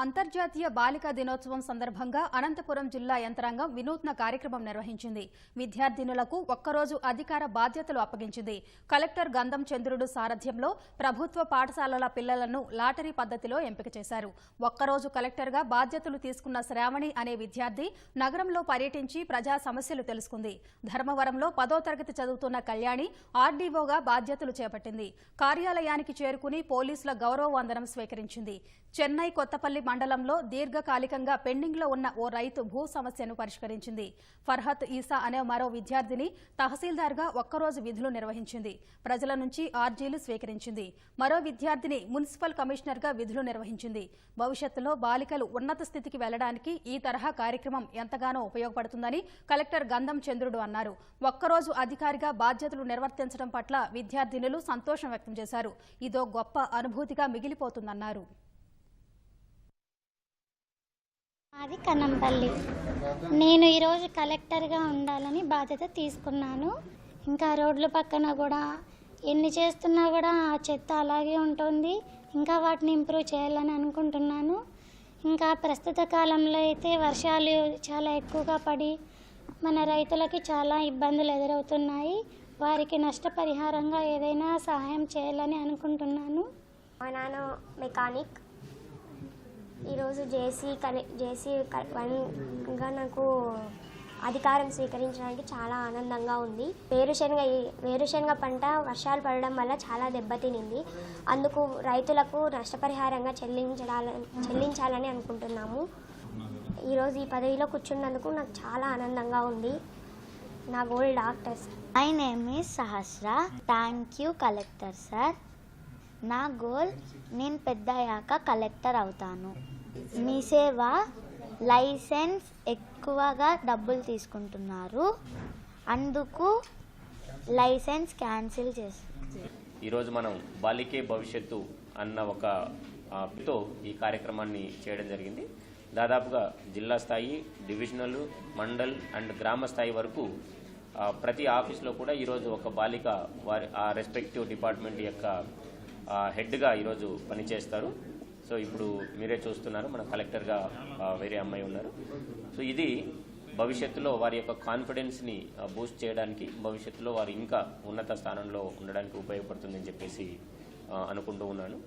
అంతర్జాతీయ బాలికా దినోత్సవం సందర్భంగా అనంతపురం జిల్లా యంత్రాంగం వినూత్న కార్యక్రమం నిర్వహించింది. విద్యార్థినులకు ఒక్కరోజు అధికార బాధ్యతలు అప్పగించింది. కలెక్టర్ గంధం చంద్రుడు సారథ్యంలో ప్రభుత్వ పాఠశాలల పిల్లలను లాటరీ పద్ధతిలో ఎంపిక చేశారు. ఒక్కరోజు కలెక్టర్గా బాధ్యతలు తీసుకున్న శ్రావణి అనే విద్యార్థి నగరంలో పర్యటించి ప్రజా సమస్యలు తెలుసుకుంది. ధర్మవరంలో 10వ తరగతి చదువుతున్న కళ్యాణి ఆర్డీఓగా బాధ్యతలు చేపట్టింది. కార్యాలయానికి చేరుకుని పోలీసుల గౌరవ వందనం స్వీకరించింది. చెన్నై కొత్తపల్లి మండలంలో దీర్ఘకాలికంగా పెండింగ్లో ఉన్న ఓ రైతు భూ సమస్యను పరిష్కరించింది. ఫర్హత్ ఈసా అనే మరో విద్యార్థిని తహసీల్దార్గా ఒక్కరోజు విధులు నిర్వహించింది. ప్రజల నుంచి ఆర్జీలు స్వీకరించింది. మరో విద్యార్థిని మున్సిపల్ కమిషనర్గా విధులు నిర్వహించింది. భవిష్యత్తులో బాలికలు ఉన్నత స్థితికి వెళ్లడానికి ఈ తరహా కార్యక్రమం ఎంతగానో ఉపయోగపడుతుందని కలెక్టర్ గంధం చంద్రుడు అన్నారు. ఒక్కరోజు అధికారిగా బాధ్యతలు నిర్వర్తించడం పట్ల విద్యార్థినులు సంతోషం వ్యక్తం చేశారు. ఇదో గొప్ప అనుభూతిగా మిగిలిపోతుందన్నారు. అది కన్నంపల్లి. నేను ఈరోజు కలెక్టర్గా ఉండాలని బాధ్యత తీసుకున్నాను. ఇంకా రోడ్ల పక్కన కూడా ఎన్ని చేస్తున్నా కూడా ఆ చెత్త అలాగే ఉంటుంది. ఇంకా వాటిని ఇంప్రూవ్ చేయాలని అనుకుంటున్నాను. ఇంకా ప్రస్తుత కాలంలో అయితే వర్షాలు చాలా ఎక్కువగా పడి మన రైతులకి చాలా ఇబ్బందులు ఎదురవుతున్నాయి. వారికి నష్టపరిహారంగా ఏదైనా సహాయం చేయాలని అనుకుంటున్నాను. మా నాన్న మెకానిక్. ఈరోజు జేసీ 1గా నాకు అధికారం స్వీకరించడానికి చాలా ఆనందంగా ఉంది. వేరుశనగ పంట వర్షాలు పడడం వల్ల చాలా దెబ్బతినింది. అందుకు రైతులకు నష్టపరిహారంగా చెల్లించాలని అనుకుంటున్నాము. ఈరోజు ఈ పదవిలో కూర్చున్నందుకు నాకు చాలా ఆనందంగా ఉంది. నా goal doctor. My name is Sahasra. Thank you collector sir. నా గోల్ నేను పెద్దయ్యాక కలెక్టర్ అవుతాను. మీ సేవ లైసెన్స్ ఎక్కువగా డబ్బులు తీసుకుంటున్నారు, అందుకు లైసెన్స్ క్యాన్సిల్ చేస్తారు. ఈరోజు మనం బాలికే భవిష్యత్తు అన్న ఒక తో ఈ కార్యక్రమాన్ని చేయడం జరిగింది. దాదాపుగా జిల్లా స్థాయి, డివిజనల్, మండల్ అండ్ గ్రామ స్థాయి వరకు ప్రతి ఆఫీస్లో కూడా ఈరోజు ఒక బాలిక వారి ఆ రెస్పెక్టివ్ డిపార్ట్మెంట్ యొక్క హెడ్గా ఈరోజు పనిచేస్తారు. సో ఇప్పుడు మీరే చూస్తున్నారు, మన కలెక్టర్గా వేరే అమ్మాయి ఉన్నారు. సో ఇది భవిష్యత్తులో వారి యొక్క కాన్ఫిడెన్స్ని బూస్ట్ చేయడానికి, భవిష్యత్తులో వారు ఇంకా ఉన్నత స్థానంలో ఉండడానికి ఉపయోగపడుతుందని చెప్పేసి అనుకుంటూ ఉన్నాను.